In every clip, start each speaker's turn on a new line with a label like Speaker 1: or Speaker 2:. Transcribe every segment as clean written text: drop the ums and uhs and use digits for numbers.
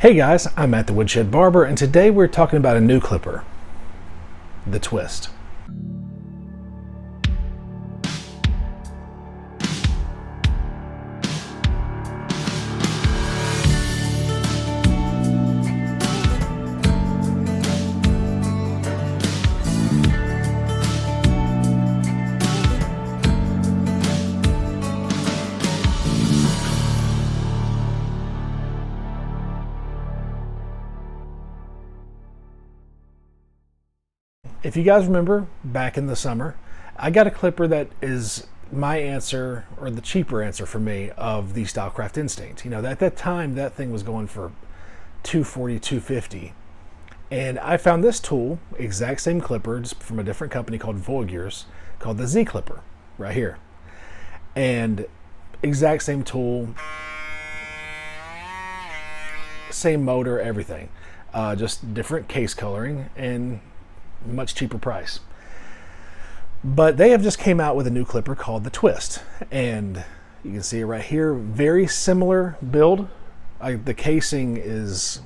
Speaker 1: Hey guys, I'm at the Woodshed Barber, and today we're talking about a new clipper, the Twist. If you guys remember back in the summer, I got a clipper that is my answer, or the cheaper answer for me, of the Stylecraft Instinct. You know, at that time that thing was going for $240, $250, and I found this tool, exact same clipper, just from a different company called Voguers, called the Z Clipper, right here. And exact same tool, same motor, everything, just different case coloring and much cheaper price. But they have just came out with a new clipper called the Twist, and you can see it right here. Very similar build. The casing is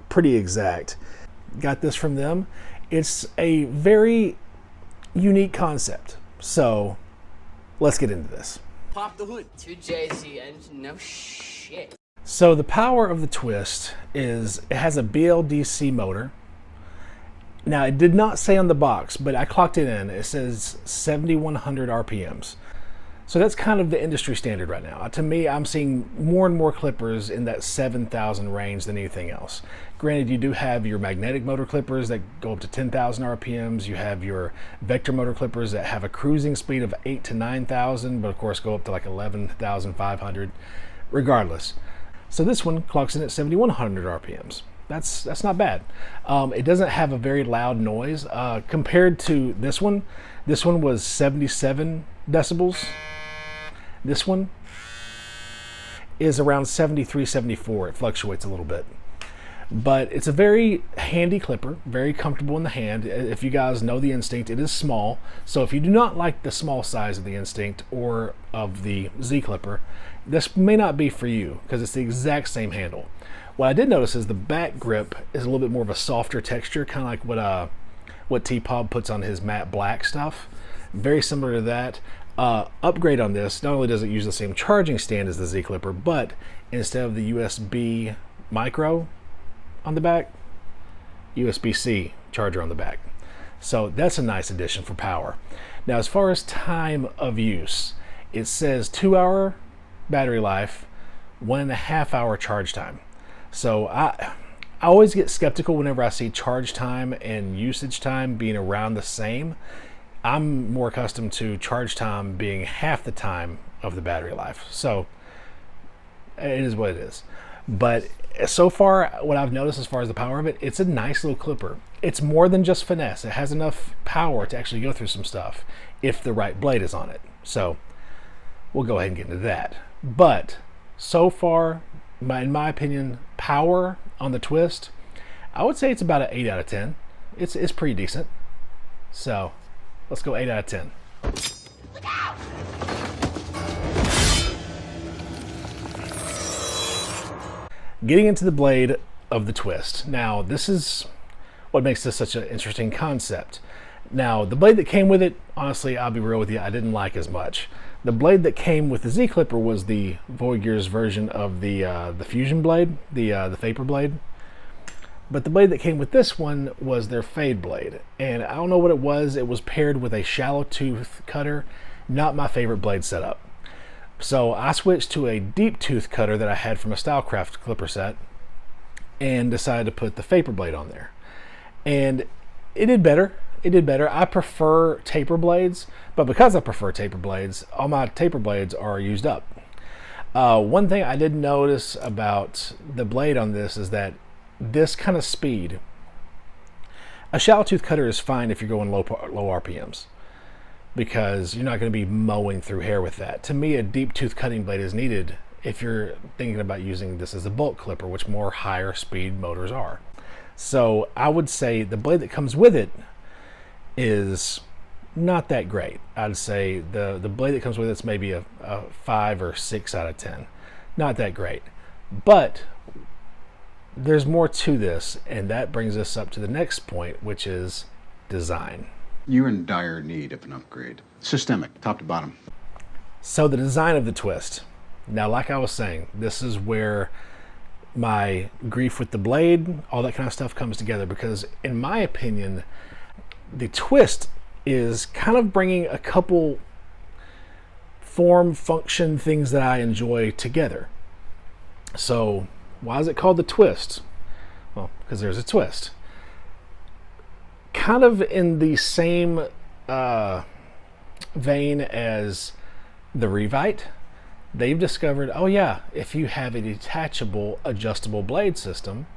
Speaker 1: pretty exact. Got this from them. It's a very unique concept, so let's get into this.
Speaker 2: Pop the hood. 2JZ engine, no shit.
Speaker 1: So the power of the Twist is it has a BLDC motor. Now, it did not say on the box, but I clocked it in. It says 7,100 RPMs. So that's kind of the industry standard right now. To me, I'm seeing more and more clippers in that 7,000 range than anything else. Granted, you do have your magnetic motor clippers that go up to 10,000 RPMs. You have your vector motor clippers that have a cruising speed of 8,000 to 9,000, but of course go up to like 11,500, regardless. So this one clocks in at 7,100 RPMs. That's not bad. It doesn't have a very loud noise compared to this one. This one was 77 decibels. This one is around 73, 74. It fluctuates a little bit. But it's a very handy clipper, very comfortable in the hand. If you guys know the Instinct, it is small. So if you do not like the small size of the Instinct or of the Z Clipper, this may not be for you because it's the exact same handle. What I did notice is the back grip is a little bit more of a softer texture, kind of like what T-Pob puts on his matte black stuff. Very similar to that. Upgrade on this, not only does it use the same charging stand as the Z Clipper, but instead of the USB micro on the back, USB-C charger on the back. So that's a nice addition for power. Now, as far as time of use, it says 2-hour battery life, 1.5 hour charge time. So I always get skeptical whenever I see charge time and usage time being around the same. I'm more accustomed to charge time being half the time of the battery life. So it is what it is. But so far, what I've noticed as far as the power of it, it's a nice little clipper. It's more than just finesse. It has enough power to actually go through some stuff if the right blade is on it. So we'll go ahead and get into that. But so far, in my opinion, power on the Twist, I would say it's about an 8 out of 10. It's pretty decent. So let's go 8 out of 10.
Speaker 2: Look out!
Speaker 1: Getting into the blade of the Twist. Now, this is what makes this such an interesting concept. Now, the blade that came with it, honestly, I'll be real with you, I didn't like as much. The blade that came with the Z Clipper was the Voguers version of the Fusion blade, the Vapor blade. But the blade that came with this one was their Fade blade. And I don't know what it was. It was paired with a shallow tooth cutter. Not my favorite blade setup. So I switched to a deep tooth cutter that I had from a Stylecraft clipper set and decided to put the Vapor blade on there. And it did better. It did better. I prefer taper blades, but because I prefer taper blades, all my taper blades are used up. One thing I did notice about the blade on this is that this kind of speed, a shallow tooth cutter is fine if you're going low RPMs, because you're not going to be mowing through hair with that. To me, a deep tooth cutting blade is needed if you're thinking about using this as a bulk clipper, which more higher speed motors are. So I would say the blade that comes with it is not that great. I'd say the blade that comes with it's maybe a 5 or 6 out of 10. Not that great. But there's more to this, and that brings us up to the next point, which is design.
Speaker 3: You're in dire need of an upgrade. Systemic, top to bottom.
Speaker 1: So the design of the twist. Now, like I was saying, this is where my grief with the blade, all that kind of stuff comes together, because in my opinion, the twist is kind of bringing a couple form, function things that I enjoy together. So why is it called the twist? Well, because there's a twist. Kind of in the same vein as the Revite, they've discovered, oh yeah, if you have a detachable, adjustable blade system,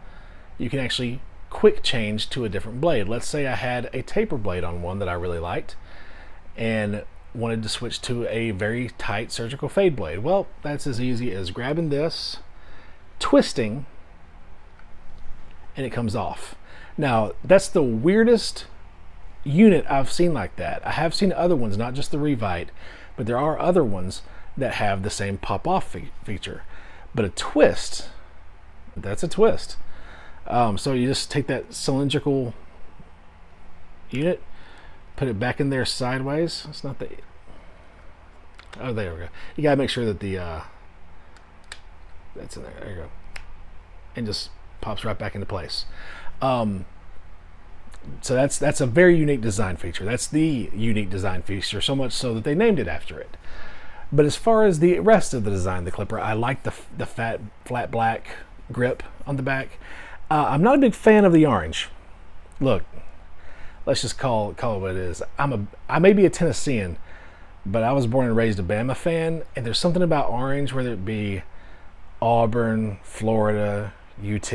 Speaker 1: you can actually quick change to a different blade. Let's say I had a taper blade on one that I really liked and wanted to switch to a very tight surgical fade blade. Well, that's as easy as grabbing this, twisting, and it comes off. Now, that's the weirdest unit I've seen like that. I have seen other ones, not just the Revite, but there are other ones that have the same pop-off feature. But a twist, that's a twist. So you just take that cylindrical unit, put it back in there sideways. It's not the... Oh, there we go. You gotta make sure that the... that's in there. There you go. And just pops right back into place. So that's a very unique design feature. That's the unique design feature, so much so that they named it after it. But as far as the rest of the design of the clipper, I like the flat black grip on the back. I'm not a big fan of the orange. Look, let's just call it what it is. I may be a Tennessean, but I was born and raised a Bama fan, and there's something about orange, whether it be Auburn, Florida, UT.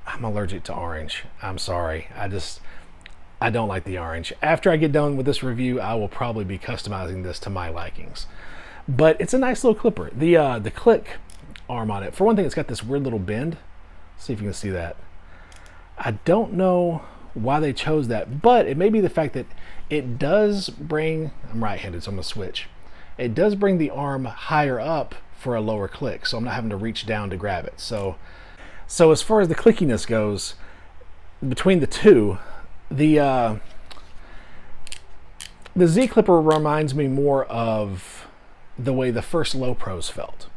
Speaker 1: I'm allergic to orange. I'm sorry. I don't like the orange. After I get done with this review, I will probably be customizing this to my likings. But it's a nice little clipper. The click arm on it, for one thing, it's got this weird little bend. See if you can see that. I don't know why they chose that, but it may be the fact that it does bring, I'm right-handed, so I'm gonna switch. It does bring the arm higher up for a lower click, so I'm not having to reach down to grab it. So as far as the clickiness goes, between the two, the Z Clipper reminds me more of the way the first Low Pros felt.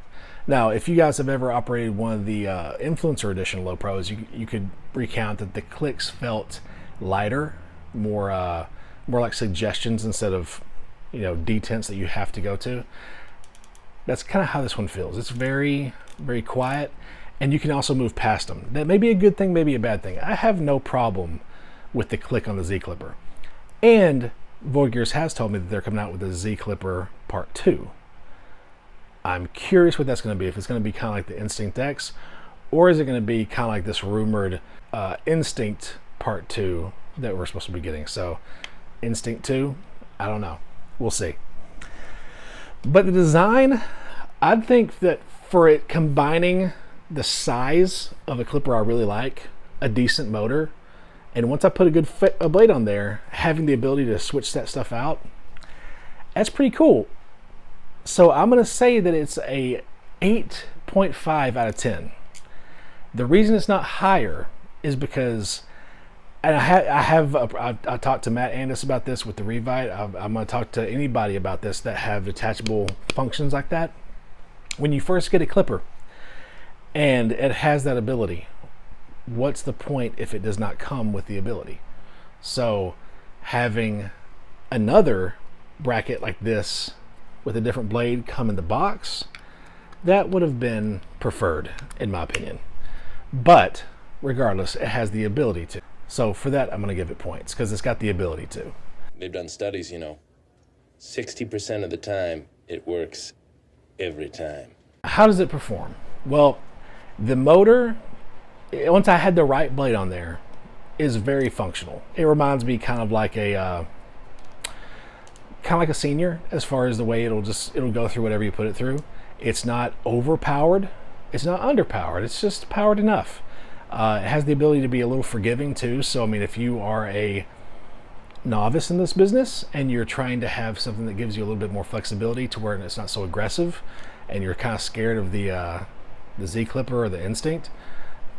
Speaker 1: Now, if you guys have ever operated one of the Influencer Edition Low Pros, you could recount that the clicks felt lighter, more like suggestions instead of, detents that you have to go to. That's kind of how this one feels. It's very, very quiet, and you can also move past them. That may be a good thing, maybe a bad thing. I have no problem with the click on the Z Clipper. And Voguers has told me that they're coming out with a Z Clipper Part 2. I'm curious what that's going to be. If it's going to be kind of like the Instinct X, or is it going to be kind of like this rumored Instinct Part 2 that we're supposed to be getting? So, Instinct 2, I don't know. We'll see. But the design, I'd think that for it combining the size of a clipper I really like, a decent motor, and once I put a good blade on there, having the ability to switch that stuff out, that's pretty cool. So I'm going to say that it's a 8.5 out of 10. The reason it's not higher is because, and I talked to Matt Andis about this with the Revite. I'm going to talk to anybody about this that have detachable functions like that. When you first get a clipper and it has that ability, what's the point if it does not come with the ability? So having another bracket like this with a different blade come in the box, that would have been preferred in my opinion. But regardless, it has the ability to. So for that, I'm going to give it points because it's got the ability to.
Speaker 4: They've done studies, 60% of the time it works every time.
Speaker 1: How does it perform? Well, the motor, once I had the right blade on there, is very functional. It reminds me kind of like a Senior as far as the way it'll go through whatever you put it through. It's not overpowered, it's not underpowered, it's just powered enough. It has the ability to be a little forgiving too. So I mean, if you are a novice in this business and you're trying to have something that gives you a little bit more flexibility to where it's not so aggressive, and you're kind of scared of the Z Clipper or the Instinct,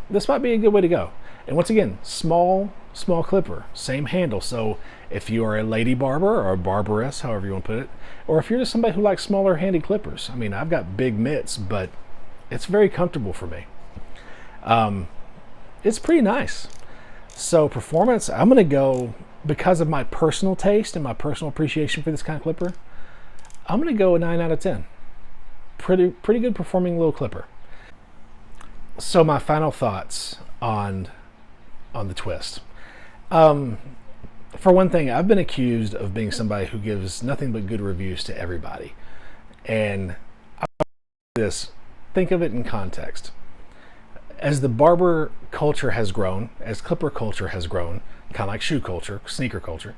Speaker 1: this might be a good way to go. And once again, small clipper, same handle. So if you are a lady barber or a barberess, however you want to put it, or if you're just somebody who likes smaller handy clippers, I mean, I've got big mitts, but it's very comfortable for me. It's pretty nice. So performance, I'm going to go, because of my personal taste and my personal appreciation for this kind of clipper, I'm going to go a 9 out of 10. Pretty good performing little clipper. So my final thoughts on the Twist. For one thing, I've been accused of being somebody who gives nothing but good reviews to everybody. And think of it in context. As the barber culture has grown, as clipper culture has grown, kind of like shoe culture, sneaker culture,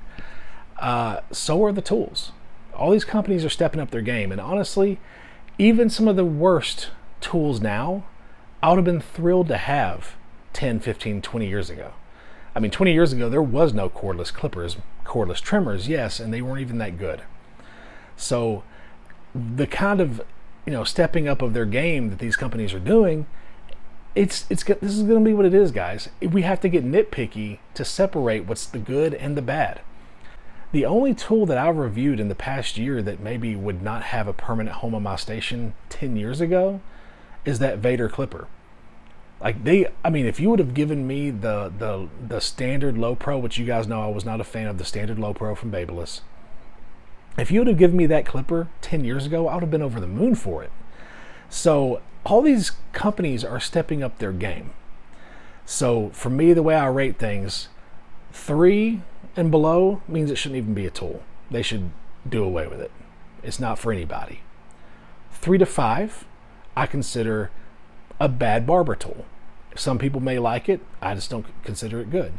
Speaker 1: so are the tools. All these companies are stepping up their game. And honestly, even some of the worst tools now, I would have been thrilled to have 10, 15, 20 years ago. I mean, 20 years ago, there was no cordless clippers, cordless trimmers, yes, and they weren't even that good. So the kind of, stepping up of their game that these companies are doing, this is going to be what it is, guys. We have to get nitpicky to separate what's the good and the bad. The only tool that I've reviewed in the past year that maybe would not have a permanent home on my station 10 years ago is that Voguer clipper. If you would have given me the standard low pro, which you guys know I was not a fan of the standard low pro from Babyliss. If you would have given me that clipper 10 years ago, I would have been over the moon for it. So all these companies are stepping up their game. So for me, the way I rate things, 3 and below means it shouldn't even be a tool. They should do away with it. It's not for anybody. 3 to 5, I consider a bad barber tool. Some people may like it. I just don't consider it good.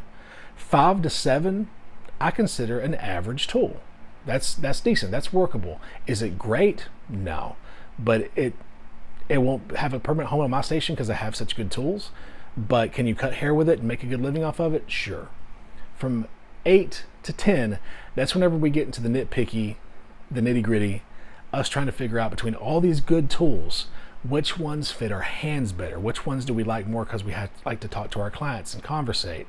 Speaker 1: 5 to 7, I consider an average tool. That's decent. That's workable. Is it great? No. But it won't have a permanent home on my station because I have such good tools. But can you cut hair with it and make a good living off of it? Sure. From 8 to 10, that's whenever we get into the nitpicky, the nitty-gritty, us trying to figure out between all these good tools, which ones fit our hands better, which ones do we like more because we like to talk to our clients and conversate.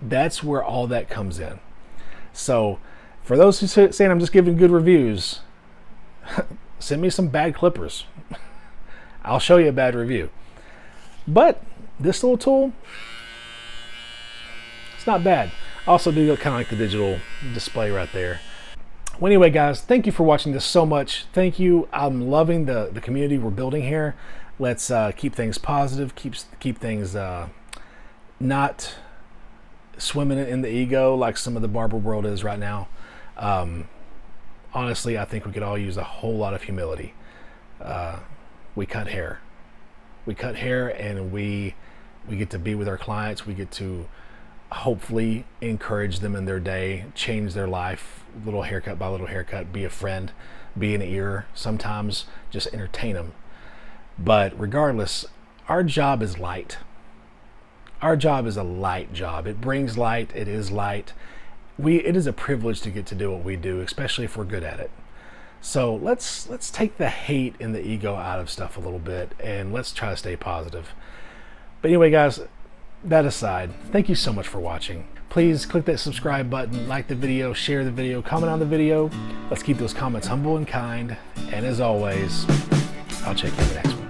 Speaker 1: That's where all that comes in. So for those who saying I'm just giving good reviews, send me some bad clippers. I'll show you a bad review. But this little tool, it's not bad. I also do kind of like the digital display right there. Well, anyway, guys, thank you for watching this so much. Thank you. I'm loving the community we're building here. Let's keep things positive, keep things not swimming in the ego like some of the barber world is right now. Honestly, I think we could all use a whole lot of humility. We cut hair. We cut hair, and we get to be with our clients. We get to hopefully encourage them in their day, change their life, little haircut by little haircut, be a friend, be an ear, sometimes just entertain them. But regardless, our job is light. Our job is a light job. It brings light. It is light. It is a privilege to get to do what we do, especially if we're good at it. So let's take the hate and the ego out of stuff a little bit, and let's try to stay positive. But anyway, guys, that aside, thank you so much for watching. Please click that subscribe button, like the video, share the video, comment on the video. Let's keep those comments humble and kind. And as always, I'll check you in the next one.